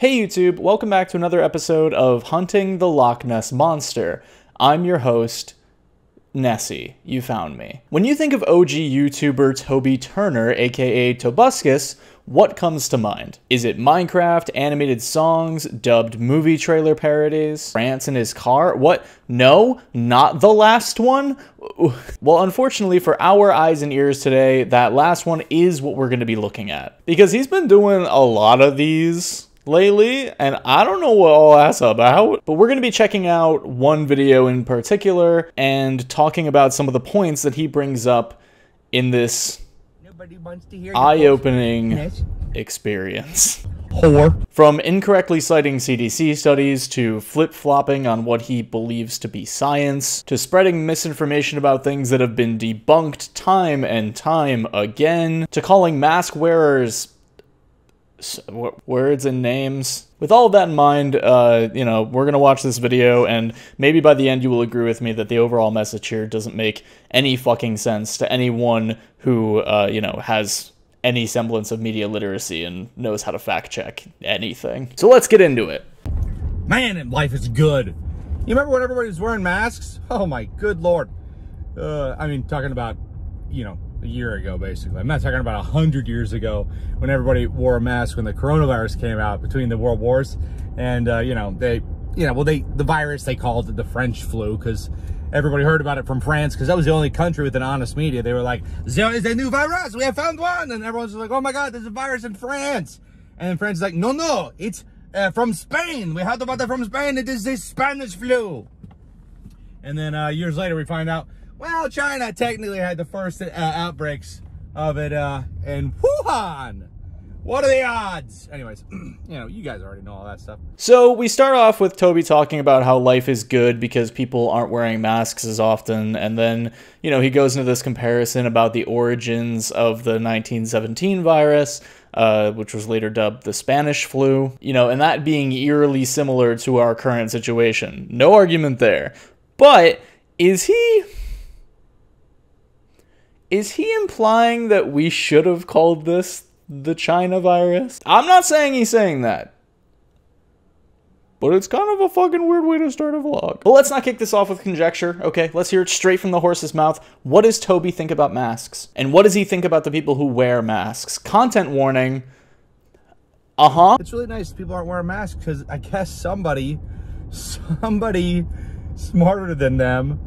Hey YouTube, welcome back to another episode of Hunting the Loch Ness Monster. I'm your host, Nessie. You found me. When you think of OG YouTuber Toby Turner, aka Tobuscus, what comes to mind? Is it Minecraft, animated songs, dubbed movie trailer parodies, rants in his car? What? No, not the last one? Well, unfortunately for our eyes and ears today, that last one is what we're going to be looking at. Because he's been doing a lot of these lately, and I don't know what all that's about, but we're going to be checking out one video in particular and talking about some of the points that he brings up in this eye-opening experience. From incorrectly citing CDC studies, to flip-flopping on what he believes to be science, to spreading misinformation about things that have been debunked time and time again, to calling mask wearers words and names. With all of that in mind, you know, we're gonna watch this video, and maybe by the end you will agree with me that the overall message here doesn't make any fucking sense to anyone who, you know, has any semblance of media literacy and knows how to fact check anything. So let's get into it. Man, life is good. You remember when everybody was wearing masks? Oh my good lord. I mean, talking about, you know, a year ago, basically. I'm not talking about 100 years ago when everybody wore a mask when the coronavirus came out between the world wars. And, you know, the virus, they called it the French flu because everybody heard about it from France because that was the only country with an honest media. They were like, there is a new virus, we have found one. And everyone's like, oh my God, there's a virus in France. And then France is like, no, it's from Spain. We heard about it from Spain. It is the Spanish flu. And then years later, we find out, well, China technically had the first outbreaks of it in Wuhan. What are the odds? Anyways, you know, you guys already know all that stuff. So we start off with Toby talking about how life is good because people aren't wearing masks as often, and then, you know, he goes into this comparison about the origins of the 1917 virus, which was later dubbed the Spanish flu, you know, and that being eerily similar to our current situation. No argument there. But is he implying that we should have called this the China virus? I'm not saying he's saying that, but it's kind of a fucking weird way to start a vlog. But let's not kick this off with conjecture, okay? Let's hear it straight from the horse's mouth. What does Toby think about masks? And what does he think about the people who wear masks? Content warning. It's really nice people aren't wearing masks because I guess somebody smarter than them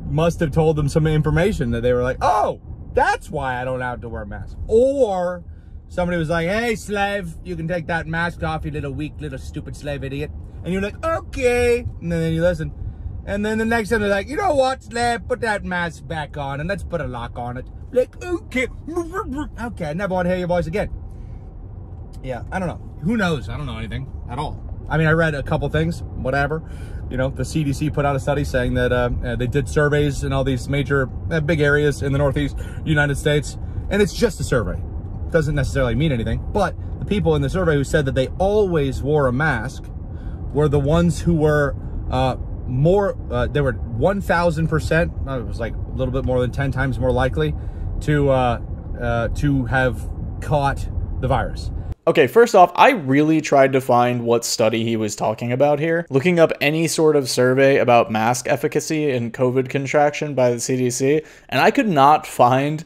must have told them some information that they were like, oh, that's why I don't have to wear a mask. Or somebody was like, hey, slave, you can take that mask off, you little weak, little stupid slave idiot. And you're like, okay. And then you listen. And then the next time they're like, you know what, slave, put that mask back on and let's put a lock on it. Like, okay. Okay, I never want to hear your voice again. Yeah, I don't know. Who knows? I don't know anything at all. I mean, I read a couple things, whatever. You know, the CDC put out a study saying that they did surveys in all these major big areas in the Northeast United States, and it's just a survey. Doesn't necessarily mean anything, but the people in the survey who said that they always wore a mask were the ones who were they were 1,000%, it was like a little bit more than 10 times more likely to have caught the virus. Okay, first off, I really tried to find what study he was talking about here, looking up any sort of survey about mask efficacy and COVID contraction by the CDC, and I could not find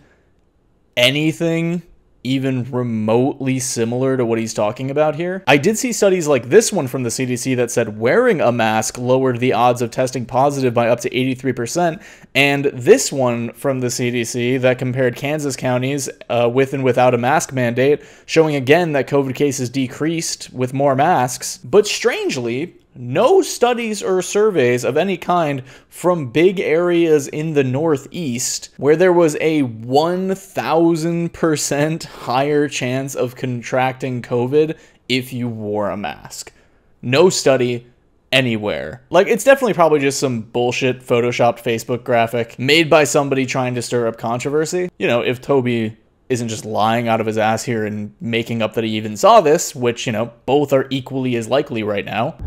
anything even remotely similar to what he's talking about here. I did see studies like this one from the CDC that said wearing a mask lowered the odds of testing positive by up to 83%, and this one from the CDC that compared Kansas counties with and without a mask mandate, showing again that COVID cases decreased with more masks. But strangely, no studies or surveys of any kind from big areas in the Northeast where there was a 1,000% higher chance of contracting COVID if you wore a mask. No study anywhere. Like, it's definitely probably just some bullshit photoshopped Facebook graphic made by somebody trying to stir up controversy. You know, if Toby isn't just lying out of his ass here and making up that he even saw this, which, you know, both are equally as likely right now.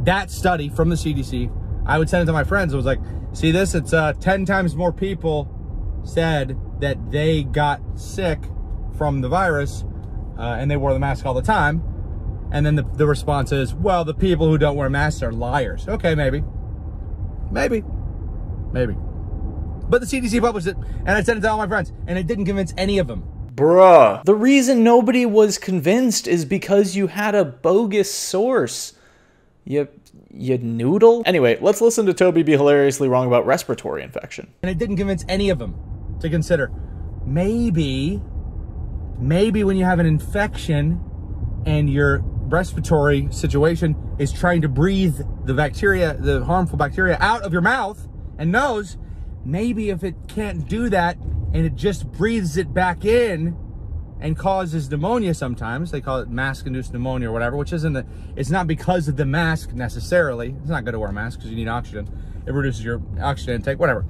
That study from the CDC, I would send it to my friends. I was like, see this? It's 10 times more people said that they got sick from the virus and they wore the mask all the time. And then the response is, well, the people who don't wear masks are liars. Okay, maybe. Maybe. Maybe. But the CDC published it, and I sent it to all my friends, and it didn't convince any of them. Bruh. The reason nobody was convinced is because you had a bogus source. You noodle? Anyway, let's listen to Toby be hilariously wrong about respiratory infection. And it didn't convince any of them to consider, maybe when you have an infection and your respiratory situation is trying to breathe the bacteria, the harmful bacteria, out of your mouth and nose, maybe if it can't do that and it just breathes it back in and causes pneumonia sometimes, they call it mask-induced pneumonia or whatever, which isn't it's not because of the mask necessarily. It's not good to wear a mask because you need oxygen. It reduces your oxygen intake, whatever.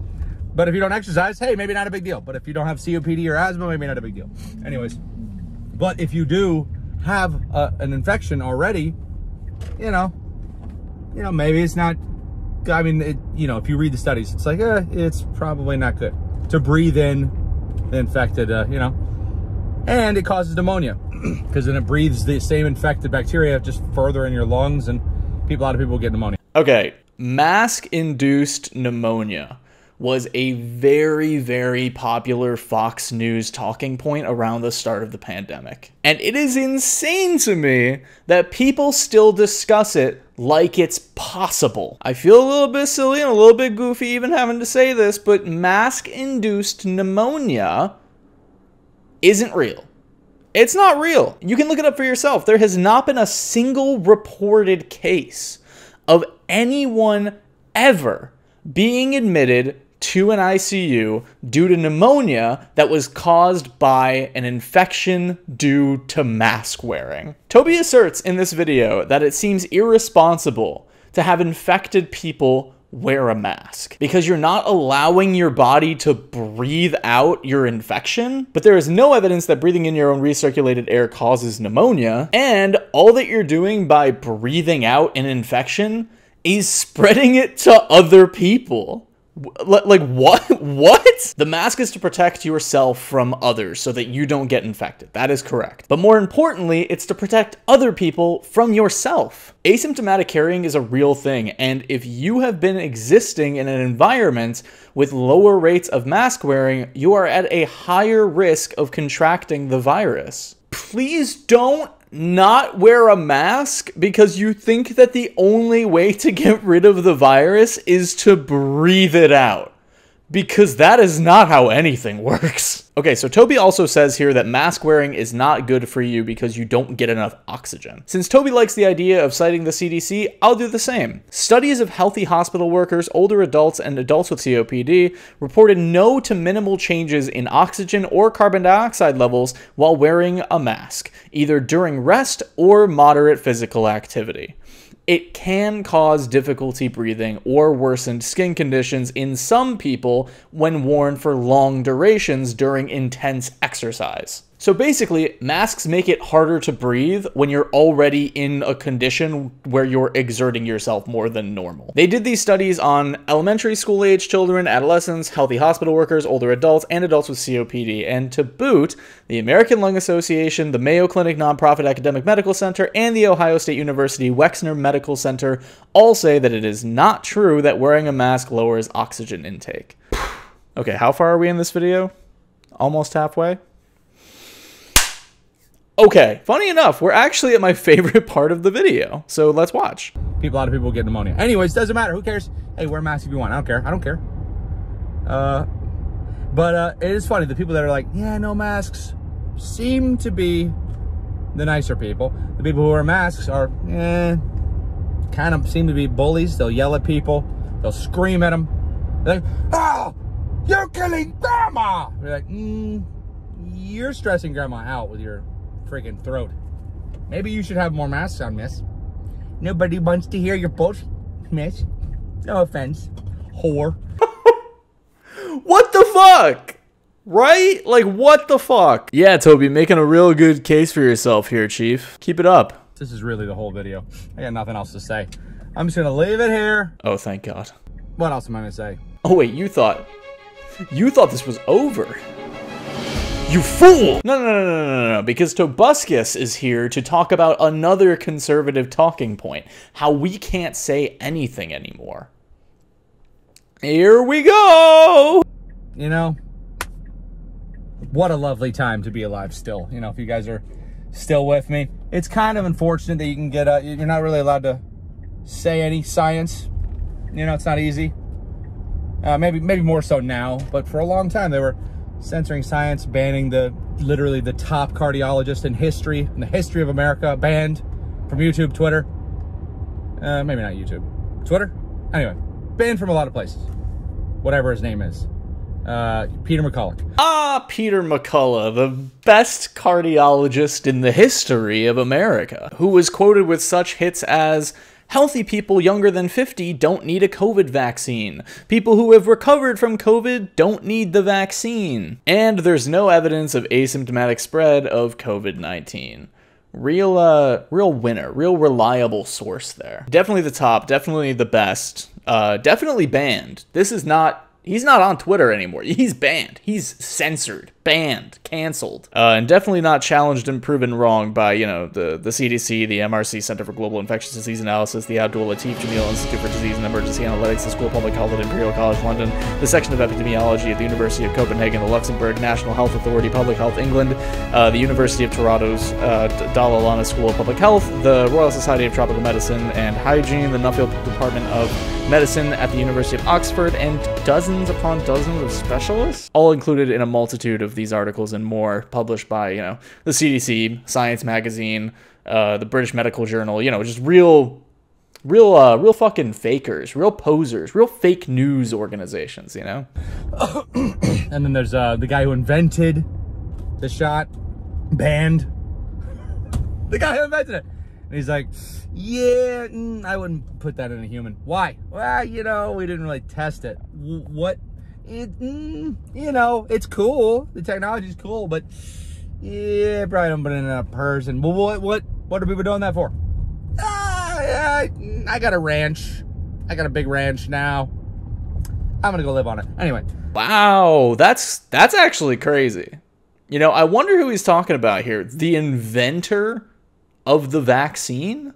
But if you don't exercise, hey, maybe not a big deal. But if you don't have COPD or asthma, maybe not a big deal. Anyways, but if you do have an infection already, you know, maybe it's not, I mean, if you read the studies, it's like, it's probably not good to breathe in the infected, and it causes pneumonia because then it breathes the same infected bacteria just further in your lungs, and a lot of people get pneumonia. Okay, mask-induced pneumonia was a very, very popular Fox News talking point around the start of the pandemic. And it is insane to me that people still discuss it like it's possible. I feel a little bit silly and a little bit goofy even having to say this, but mask-induced pneumonia isn't real. It's not real. You can look it up for yourself. There has not been a single reported case of anyone ever being admitted to an ICU due to pneumonia that was caused by an infection due to mask wearing. Toby asserts in this video that it seems irresponsible to have infected people wear a mask because you're not allowing your body to breathe out your infection, but there is no evidence that breathing in your own recirculated air causes pneumonia, and all that you're doing by breathing out an infection is spreading it to other people. Like, what? What? The mask is to protect yourself from others so that you don't get infected. That is correct. But more importantly, it's to protect other people from yourself. Asymptomatic carrying is a real thing, and if you have been existing in an environment with lower rates of mask wearing, you are at a higher risk of contracting the virus. Please don't not wear a mask because you think that the only way to get rid of the virus is to breathe it out. Because that is not how anything works. Okay, so Toby also says here that mask wearing is not good for you because you don't get enough oxygen. Since Toby likes the idea of citing the CDC, I'll do the same. Studies of healthy hospital workers, older adults, and adults with COPD reported no to minimal changes in oxygen or carbon dioxide levels while wearing a mask, either during rest or moderate physical activity. It can cause difficulty breathing or worsened skin conditions in some people when worn for long durations during intense exercise. So basically, masks make it harder to breathe when you're already in a condition where you're exerting yourself more than normal. They did these studies on elementary school age children, adolescents, healthy hospital workers, older adults, and adults with COPD. And to boot, the American Lung Association, the Mayo Clinic Nonprofit Academic Medical Center, and the Ohio State University Wexner Medical Center all say that it is not true that wearing a mask lowers oxygen intake. Okay, how far are we in this video? Almost halfway? Okay, funny enough, we're actually at my favorite part of the video, so let's watch. A lot of people get pneumonia. Anyways, doesn't matter. Who cares? Hey, wear a mask if you want. I don't care. I don't care. But it is funny. The people that are like, yeah, no masks, seem to be the nicer people. The people who wear masks are, kind of seem to be bullies. They'll yell at people. They'll scream at them. They're like, oh, you're killing grandma. They're like, you're stressing grandma out with your freaking throat. Maybe you should have more masks on, miss. Nobody wants to hear your bullshit, miss. No offense, whore. What the fuck? Right? Like, what the fuck? Yeah, Toby, making a real good case for yourself here, Chief. Keep it up. This is really the whole video. I got nothing else to say. I'm just gonna leave it here. Oh, thank God. What else am I gonna say? Oh wait, you thought this was over. You fool! No, because Tobuscus is here to talk about another conservative talking point. How we can't say anything anymore. Here we go! You know, what a lovely time to be alive still. You know, if you guys are still with me. It's kind of unfortunate that you can get, you're not really allowed to say any science. You know, it's not easy. Maybe more so now, but for a long time they were censoring science, banning literally the top cardiologist in the history of America, banned from YouTube, Twitter. Maybe not YouTube, Twitter. Anyway, banned from a lot of places. Whatever his name is. Peter McCullough. Ah, Peter McCullough, the best cardiologist in the history of America, who was quoted with such hits as, "Healthy people younger than 50 don't need a COVID vaccine. People who have recovered from COVID don't need the vaccine. And there's no evidence of asymptomatic spread of COVID-19. Real winner, real reliable source there. Definitely the top, definitely the best, definitely banned. He's not on Twitter anymore. He's banned. He's censored, banned, canceled, and definitely not challenged and proven wrong by, you know, the CDC, the MRC, Center for Global Infectious Disease Analysis, the Abdul Latif Jameel Institute for Disease and Emergency Analytics, the School of Public Health at Imperial College London, the Section of Epidemiology at the University of Copenhagen, the Luxembourg National Health Authority, Public Health England, the University of Toronto's Dalai Lama School of Public Health, the Royal Society of Tropical Medicine and Hygiene, the Nuffield Department of Medicine at the University of Oxford, and dozens upon dozens of specialists, all included in a multitude of these articles and more published by, you know, the CDC, Science Magazine, the British Medical Journal, you know, just real fucking fakers, real posers, real fake news organizations, you know? And then there's the guy who invented the shot, banned. The guy who invented it. And he's like, yeah, I wouldn't put that in a human. Why? Well, you know, we didn't really test it. What? You know, it's cool. The technology's cool, but yeah, probably don't put it in a person. Well, what are people doing that for? I got a ranch. I got a big ranch now. I'm gonna go live on it. Anyway. Wow, that's actually crazy. You know, I wonder who he's talking about here. The inventor of the vaccine?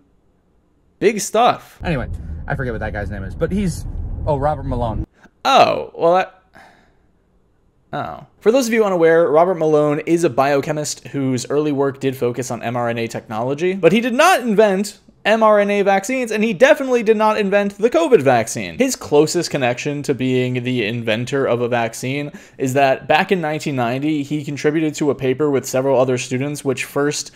Big stuff. Anyway, I forget what that guy's name is, but Robert Malone. Oh, well, For those of you unaware, Robert Malone is a biochemist whose early work did focus on mRNA technology, but he did not invent mRNA vaccines, and he definitely did not invent the COVID vaccine. His closest connection to being the inventor of a vaccine is that back in 1990, he contributed to a paper with several other students which first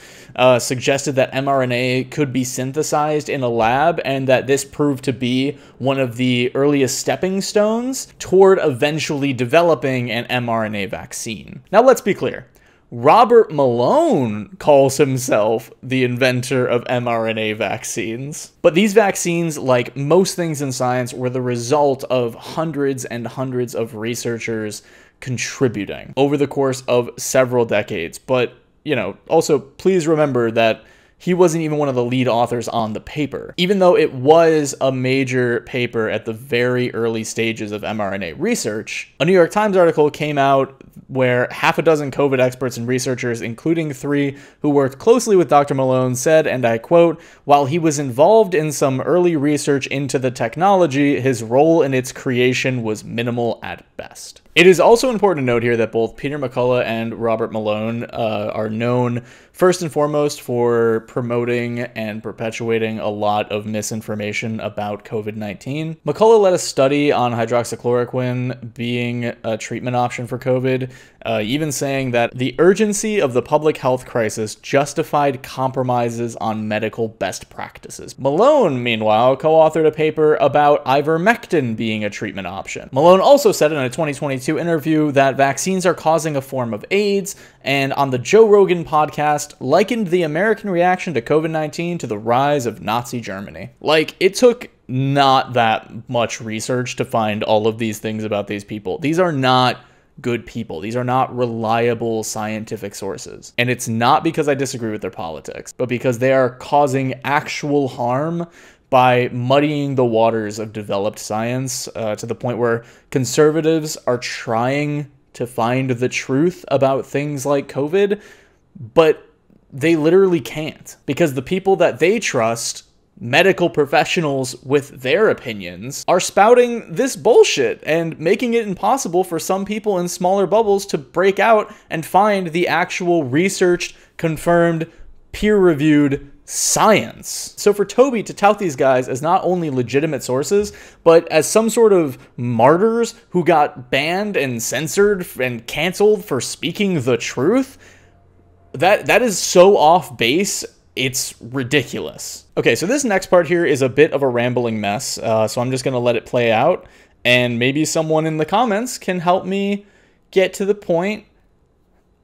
suggested that mRNA could be synthesized in a lab, and that this proved to be one of the earliest stepping stones toward eventually developing an mRNA vaccine. Now, let's be clear. Robert Malone calls himself the inventor of mRNA vaccines. But these vaccines, like most things in science, were the result of hundreds and hundreds of researchers contributing over the course of several decades. But, you know, also please remember that he wasn't even one of the lead authors on the paper. Even though it was a major paper at the very early stages of mRNA research, a New York Times article came out where half a dozen COVID experts and researchers, including 3 who worked closely with Dr. Malone, said, and I quote, "While he was involved in some early research into the technology, his role in its creation was minimal at best." It is also important to note here that both Peter McCullough and Robert Malone are known first and foremost for promoting and perpetuating a lot of misinformation about COVID-19. McCullough led a study on hydroxychloroquine being a treatment option for COVID, even saying that the urgency of the public health crisis justified compromises on medical best practices. Malone, meanwhile, co-authored a paper about ivermectin being a treatment option. Malone also said in a 2022 interview that vaccines are causing a form of AIDS, and on the Joe Rogan podcast, likened the American reaction to COVID-19 to the rise of Nazi Germany. Like, it took not that much research to find all of these things about these people. These are not good people. These are not reliable scientific sources. And it's not because I disagree with their politics, but because they are causing actual harm by muddying the waters of developed science to the point where conservatives are trying to find the truth about things like COVID, but they literally can't, because the people that they trust, medical professionals with their opinions, are spouting this bullshit and making it impossible for some people in smaller bubbles to break out and find the actual researched, confirmed, peer-reviewed science. So for Toby to tout these guys as not only legitimate sources, but as some sort of martyrs who got banned and censored and canceled for speaking the truth, that is so off base, it's ridiculous. Okay, so this next part here is a bit of a rambling mess, so I'm just gonna let it play out, and maybe someone in the comments can help me get to the point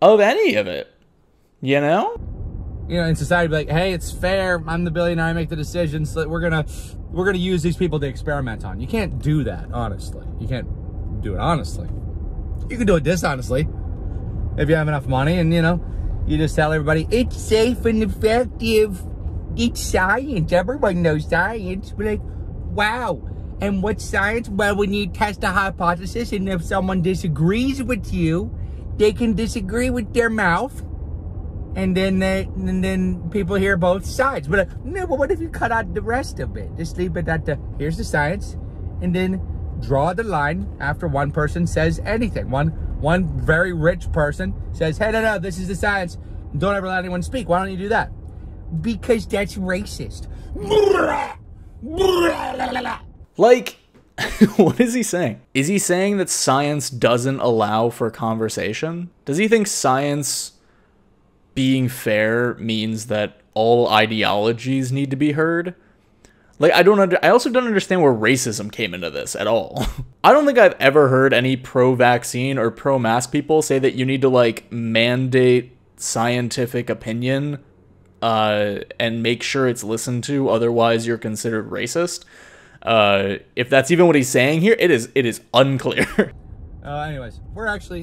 of any of it, you know? You know, in society, be like, hey, it's fair. I'm the billionaire. I make the decisions. So we're gonna use these people to experiment on. You can't do that, honestly. You can't do it honestly. You can do it dishonestly if you have enough money, and you know, you just tell everybody it's safe and effective. It's science. Everyone knows science. We're like, wow. And what's science? Well, when you test a hypothesis, and if someone disagrees with you, they can disagree with their mouth. And then people hear both sides. But no, but what if you cut out the rest of it? Just leave it at here's the science, and then draw the line after one person says anything. One very rich person says, hey, no, this is the science. Don't ever let anyone speak. Why don't you do that? Because that's racist. Like, what is he saying? Is he saying that science doesn't allow for conversation? Does he think science being fair means that all ideologies need to be heard? Like, I also don't understand where racism came into this at all. I don't think I've ever heard any pro-vaccine or pro-mask people say that you need to, like, mandate scientific opinion and make sure it's listened to, otherwise you're considered racist. If that's even what he's saying here, it is unclear. Anyways,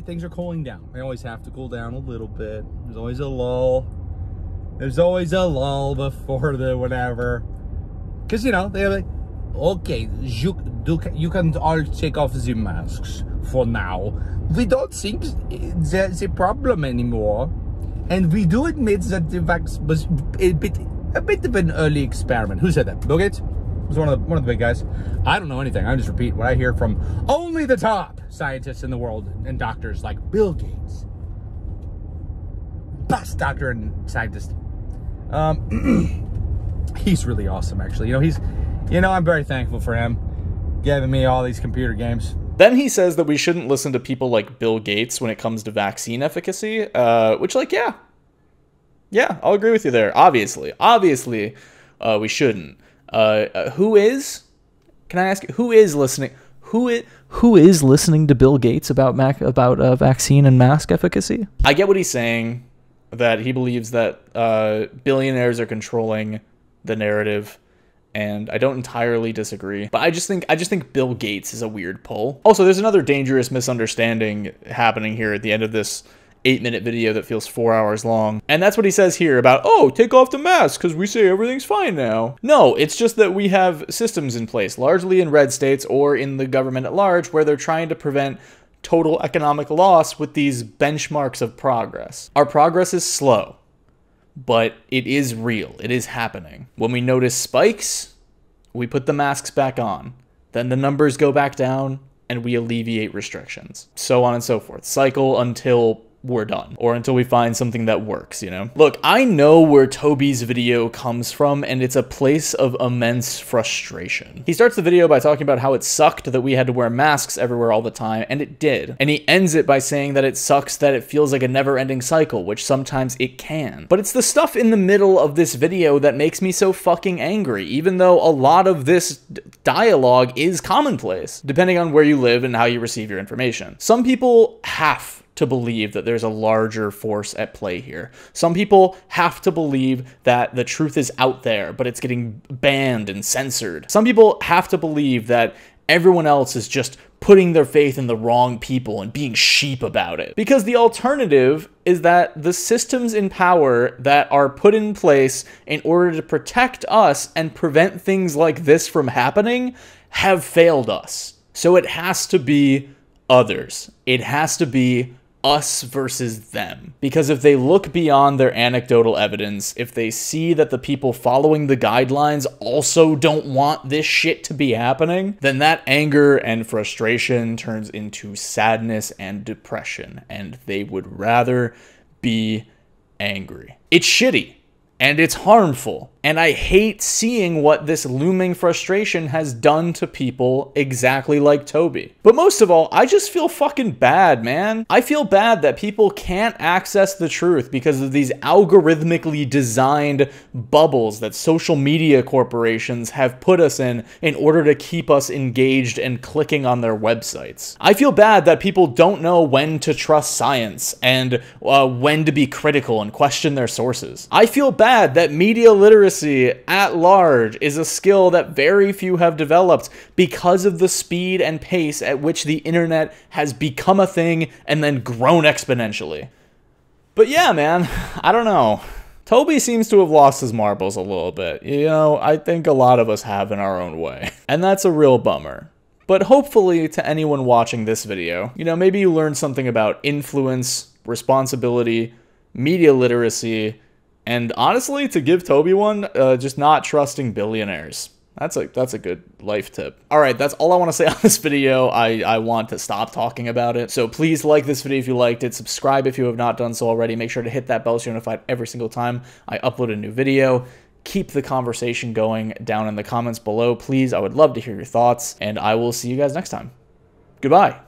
things are cooling down. They always have to cool down a little bit. There's always a lull. There's always a lull before the whatever. Because, you know, they're like, okay, you can all take off the masks for now. We don't think there's a problem anymore. And we do admit that the vax was a bit of an early experiment. Who said that? Bill Gates? Was one of the big guys. I don't know anything. I just repeat what I hear from only the top scientists in the world and doctors like Bill Gates, best doctor and scientist. He's really awesome, actually. You know, I'm very thankful for him giving me all these computer games. Then he says that we shouldn't listen to people like Bill Gates when it comes to vaccine efficacy, which, like, yeah, I'll agree with you there. Obviously, we shouldn't. Who is? Can I ask, who is listening? Who is listening to Bill Gates about vaccine and mask efficacy? I get what he's saying, that he believes that billionaires are controlling the narrative, and I don't entirely disagree. But I just think Bill Gates is a weird pull. Also, there's another dangerous misunderstanding happening here at the end of this 8-minute video that feels 4 hours long. And that's what he says here about, oh, take off the mask because we say everything's fine now. No, it's just that we have systems in place, largely in red states or in the government at large, where they're trying to prevent total economic loss with these benchmarks of progress. Our progress is slow, but it is real. It is happening. When we notice spikes, we put the masks back on. Then the numbers go back down and we alleviate restrictions. So on and so forth. Cycle until we're done, or until we find something that works, you know? Look, I know where Toby's video comes from, and it's a place of immense frustration. He starts the video by talking about how it sucked that we had to wear masks everywhere all the time, and it did. And he ends it by saying that it sucks that it feels like a never-ending cycle, which sometimes it can. But it's the stuff in the middle of this video that makes me so fucking angry, even though a lot of this dialogue is commonplace, depending on where you live and how you receive your information. Some people have to believe that there's a larger force at play here. Some people have to believe that the truth is out there, but it's getting banned and censored. Some people have to believe that everyone else is just putting their faith in the wrong people and being sheep about it. Because the alternative is that the systems in power that are put in place in order to protect us and prevent things like this from happening have failed us. So it has to be others. It has to be us versus them. Because if they look beyond their anecdotal evidence, if they see that the people following the guidelines also don't want this shit to be happening, then that anger and frustration turns into sadness and depression, and they would rather be angry. It's shitty. And it's harmful. And I hate seeing what this looming frustration has done to people exactly like Toby. But most of all, I just feel fucking bad, man. I feel bad that people can't access the truth because of these algorithmically designed bubbles that social media corporations have put us in order to keep us engaged and clicking on their websites. I feel bad that people don't know when to trust science and when to be critical and question their sources. I feel bad that media literacy at large is a skill that very few have developed because of the speed and pace at which the internet has become a thing and then grown exponentially. But yeah, man, I don't know. Toby seems to have lost his marbles a little bit. You know, I think a lot of us have in our own way. And that's a real bummer. But hopefully to anyone watching this video, you know, maybe you learned something about influence, responsibility, media literacy, and honestly, to give Toby one, just not trusting billionaires. That's a good life tip. All right, that's all I want to say on this video. I want to stop talking about it. So please like this video if you liked it. Subscribe if you have not done so already. Make sure to hit that bell so you're notified every single time I upload a new video. Keep the conversation going down in the comments below, please. I would love to hear your thoughts, and I will see you guys next time. Goodbye.